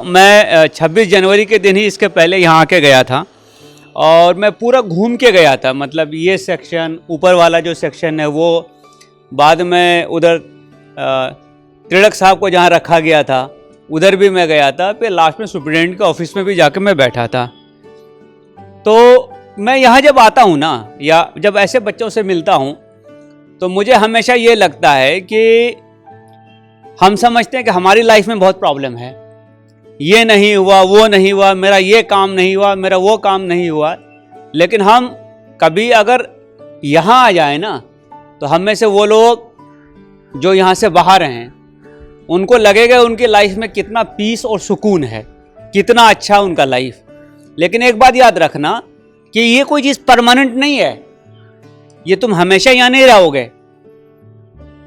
मैं 26 जनवरी के दिन ही इसके पहले यहाँ आके गया था और मैं पूरा घूम के गया था। मतलब ये सेक्शन, ऊपर वाला जो सेक्शन है वो, बाद में उधर तिलक साहब को जहाँ रखा गया था उधर भी मैं गया था। फिर लास्ट में सुप्रिटेंडेंट के ऑफिस में भी जाके मैं बैठा था। तो मैं यहाँ जब आता हूँ ना, या जब ऐसे बच्चों से मिलता हूँ, तो मुझे हमेशा ये लगता है कि हम समझते हैं कि हमारी लाइफ में बहुत प्रॉब्लम है, ये नहीं हुआ, वो नहीं हुआ, मेरा ये काम नहीं हुआ, मेरा वो काम नहीं हुआ। लेकिन हम कभी अगर यहाँ आ जाए ना, तो हम में से वो लोग जो यहाँ से बाहर हैं, उनको लगेगा उनकी लाइफ में कितना पीस और सुकून है, कितना अच्छा उनका लाइफ। लेकिन एक बात याद रखना कि ये कोई चीज़ परमानेंट नहीं है, ये तुम हमेशा यहाँ नहीं रहोगे।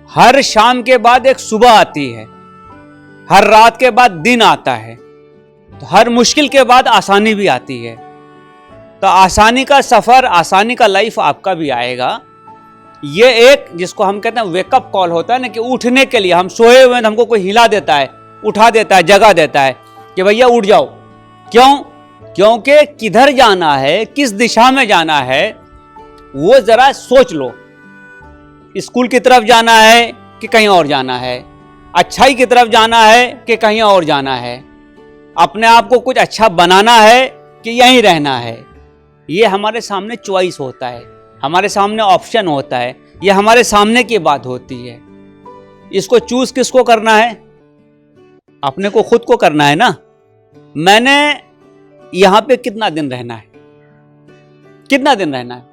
हर शाम के बाद एक सुबह आती है, हर रात के बाद दिन आता है, तो हर मुश्किल के बाद आसानी भी आती है। तो आसानी का सफर, आसानी का लाइफ आपका भी आएगा। ये एक जिसको हम कहते हैं वेकअप कॉल होता है ना, कि उठने के लिए हम सोए हुए हैं, हमको कोई हिला देता है, उठा देता है, जगा देता है कि भैया उठ जाओ। क्यों? क्योंकि किधर जाना है, किस दिशा में जाना है, वो जरा सोच लो। स्कूल की तरफ जाना है कि कहीं और जाना है, अच्छाई की तरफ जाना है कि कहीं और जाना है, अपने आप को कुछ अच्छा बनाना है कि यहीं रहना है। ये हमारे सामने चॉइस होता है, हमारे सामने ऑप्शन होता है, ये हमारे सामने की बात होती है। इसको चूज किसको करना है? अपने को खुद को करना है ना। मैंने यहां पे कितना दिन रहना है, कितना दिन रहना है।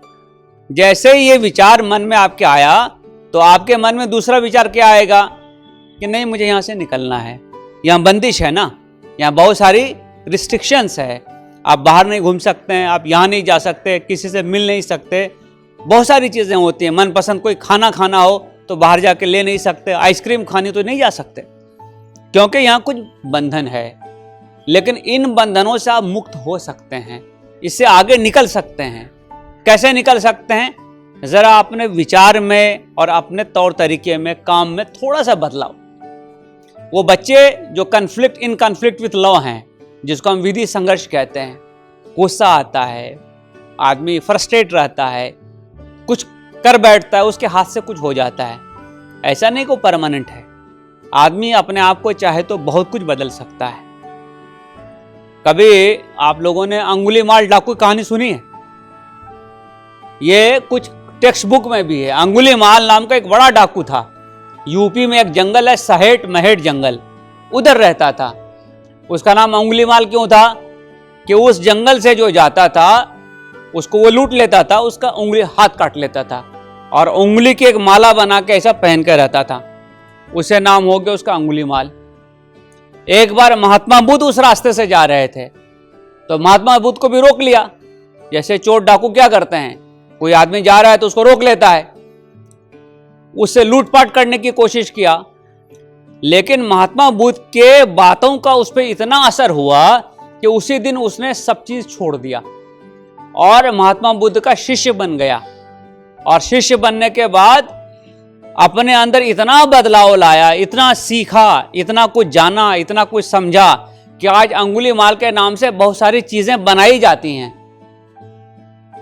जैसे ये विचार मन में आपके आया, तो आपके मन में दूसरा विचार क्या आएगा कि नहीं, मुझे यहां से निकलना है, यहां बंदिश है ना, यहाँ बहुत सारी रिस्ट्रिक्शंस है, आप बाहर नहीं घूम सकते हैं, आप यहाँ नहीं जा सकते, किसी से मिल नहीं सकते, बहुत सारी चीज़ें होती हैं। मनपसंद कोई खाना खाना हो तो बाहर जाके ले नहीं सकते, आइसक्रीम खानी तो नहीं जा सकते, क्योंकि यहाँ कुछ बंधन है। लेकिन इन बंधनों से आप मुक्त हो सकते हैं, इससे आगे निकल सकते हैं। कैसे निकल सकते हैं? ज़रा अपने विचार में और अपने तौर तरीके में, काम में थोड़ा सा बदलाव। वो बच्चे जो इन कन्फ्लिक्ट विथ लॉ हैं, जिसको हम विधि संघर्ष कहते हैं, गुस्सा आता है, आदमी फ्रस्ट्रेट रहता है, कुछ कर बैठता है, उसके हाथ से कुछ हो जाता है। ऐसा नहीं को परमानेंट है। आदमी अपने आप को चाहे तो बहुत कुछ बदल सकता है। कभी आप लोगों ने अंगुलीमाल डाकू की कहानी सुनी है? ये कुछ टेक्स्ट बुक में भी है। अंगुलीमाल नाम का एक बड़ा डाकू था। यूपी में एक जंगल है, सहेट महेट जंगल, उधर रहता था। उसका नाम अंगुलीमाल क्यों था? कि उस जंगल से जो जाता था उसको वो लूट लेता था, उसका उंगली हाथ काट लेता था और उंगली की एक माला बना के ऐसा पहन कर रहता था। उसे नाम हो गया उसका अंगुलीमाल। एक बार महात्मा बुद्ध उस रास्ते से जा रहे थे, तो महात्मा बुद्ध को भी रोक लिया। जैसे चोर डाकू क्या करते हैं, कोई आदमी जा रहा है तो उसको रोक लेता है, उससे लूटपाट करने की कोशिश किया। लेकिन महात्मा बुद्ध के बातों का उस पर इतना असर हुआ कि उसी दिन उसने सब चीज छोड़ दिया और महात्मा बुद्ध का शिष्य बन गया। और शिष्य बनने के बाद अपने अंदर इतना बदलाव लाया, इतना सीखा, इतना कुछ जाना, इतना कुछ समझा कि आज अंगुलीमाल के नाम से बहुत सारी चीजें बनाई जाती हैं।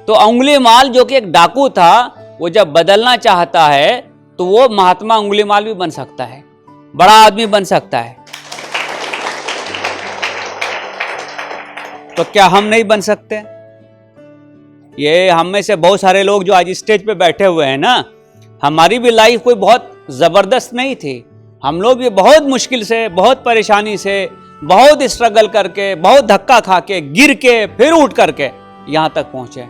तो अंगुलीमाल जो कि एक डाकू था, वो जब बदलना चाहता है तो वो महात्मा अंगुलीमाल भी बन सकता है, बड़ा आदमी बन सकता है। तो क्या हम नहीं बन सकते? ये हम में से बहुत सारे लोग जो आज स्टेज पे बैठे हुए हैं ना, हमारी भी लाइफ कोई बहुत जबरदस्त नहीं थी। हम लोग भी बहुत मुश्किल से, बहुत परेशानी से, बहुत स्ट्रगल करके, बहुत धक्का खा के, गिर के, फिर उठ करके यहां तक पहुंचे।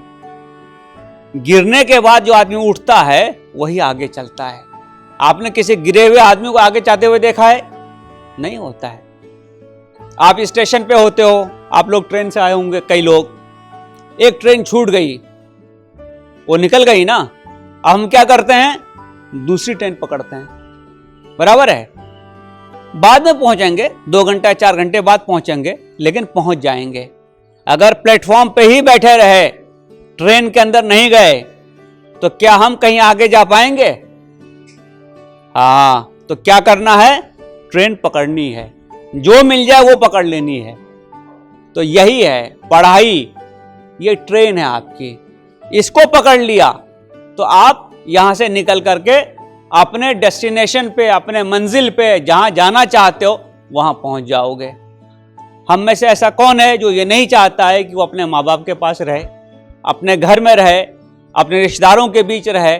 गिरने के बाद जो आदमी उठता है वही आगे चलता है। आपने किसी गिरे हुए आदमी को आगे जाते हुए देखा है? नहीं होता है। आप स्टेशन पे होते हो, आप लोग ट्रेन से आए होंगे, कई लोग, एक ट्रेन छूट गई, वो निकल गई ना, अब हम क्या करते हैं? दूसरी ट्रेन पकड़ते हैं, बराबर है। बाद में पहुंचेंगे, 2 घंटा 4 घंटे बाद पहुंचेंगे, लेकिन पहुंच जाएंगे। अगर प्लेटफॉर्म पे ही बैठे रहे, ट्रेन के अंदर नहीं गए, तो क्या हम कहीं आगे जा पाएंगे? हाँ, तो क्या करना है? ट्रेन पकड़नी है। जो मिल जाए वो पकड़ लेनी है। तो यही है पढ़ाई, ये ट्रेन है आपकी, इसको पकड़ लिया तो आप यहां से निकल करके अपने डेस्टिनेशन पे, अपने मंजिल पे, जहां जाना चाहते हो वहां पहुंच जाओगे। हम में से ऐसा कौन है जो ये नहीं चाहता है कि वो अपने माँ बाप के पास रहे, अपने घर में रहे, अपने रिश्तेदारों के बीच रहे,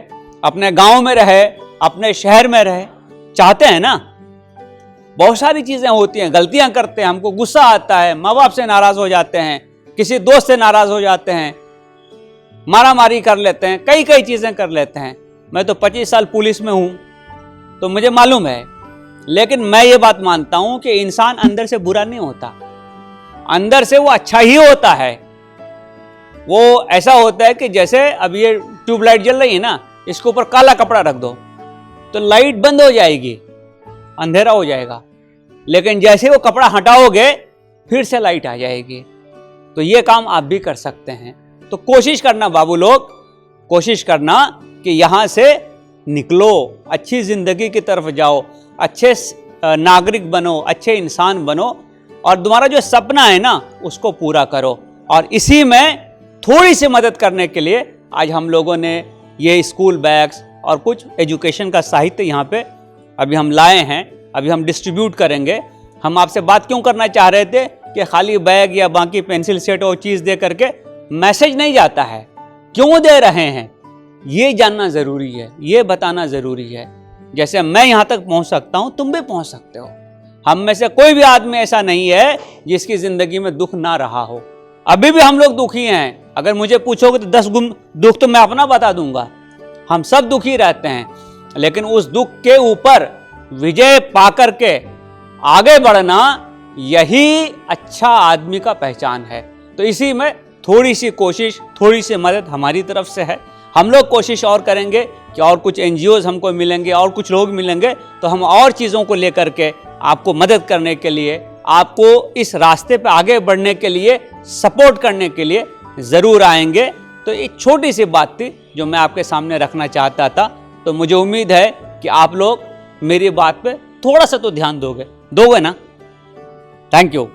अपने गांव में रहे, अपने शहर में रहे? चाहते हैं ना। बहुत सारी चीजें होती हैं, गलतियां करते हैं, हमको गुस्सा आता है, माँ बाप से नाराज हो जाते हैं, किसी दोस्त से नाराज हो जाते हैं, मारा मारी कर लेते हैं, कई कई चीजें कर लेते हैं। मैं तो 25 साल पुलिस में हूं तो मुझे मालूम है। लेकिन मैं ये बात मानता हूं कि इंसान अंदर से बुरा नहीं होता, अंदर से वो अच्छा ही होता है। वो ऐसा होता है कि जैसे अब ये ट्यूबलाइट जल रही है ना, इसके ऊपर काला कपड़ा रख दो तो लाइट बंद हो जाएगी, अंधेरा हो जाएगा। लेकिन जैसे वो कपड़ा हटाओगे फिर से लाइट आ जाएगी। तो ये काम आप भी कर सकते हैं। तो कोशिश करना बाबू लोग, कोशिश करना कि यहां से निकलो, अच्छी जिंदगी की तरफ जाओ, अच्छे नागरिक बनो, अच्छे इंसान बनो और तुम्हारा जो सपना है ना उसको पूरा करो। और इसी में थोड़ी सी मदद करने के लिए आज हम लोगों ने ये स्कूल बैग्स और कुछ एजुकेशन का साहित्य यहाँ पे अभी हम लाए हैं, अभी हम डिस्ट्रीब्यूट करेंगे। हम आपसे बात क्यों करना चाह रहे थे कि खाली बैग या बाकी पेंसिल सेट और चीज़ दे करके मैसेज नहीं जाता है, क्यों दे रहे हैं ये जानना ज़रूरी है, ये बताना ज़रूरी है। जैसे मैं यहाँ तक पहुँच सकता हूँ तुम भी पहुँच सकते हो। हम में से कोई भी आदमी ऐसा नहीं है जिसकी ज़िंदगी में दुख ना रहा हो। अभी भी हम लोग दुखी हैं। अगर मुझे पूछोगे तो 10 गुण दुख तो मैं अपना बता दूंगा। हम सब दुखी रहते हैं, लेकिन उस दुख के ऊपर विजय पाकर के आगे बढ़ना यही अच्छा आदमी का पहचान है। तो इसी में थोड़ी सी कोशिश, थोड़ी सी मदद हमारी तरफ से है। हम लोग कोशिश और करेंगे कि और कुछ NGOs हमको मिलेंगे और कुछ लोग मिलेंगे तो हम और चीज़ों को लेकर के आपको मदद करने के लिए, आपको इस रास्ते पे आगे बढ़ने के लिए, सपोर्ट करने के लिए ज़रूर आएंगे। तो एक छोटी सी बात थी जो मैं आपके सामने रखना चाहता था। तो मुझे उम्मीद है कि आप लोग मेरी बात पे थोड़ा सा तो ध्यान दोगे ना? Thank you.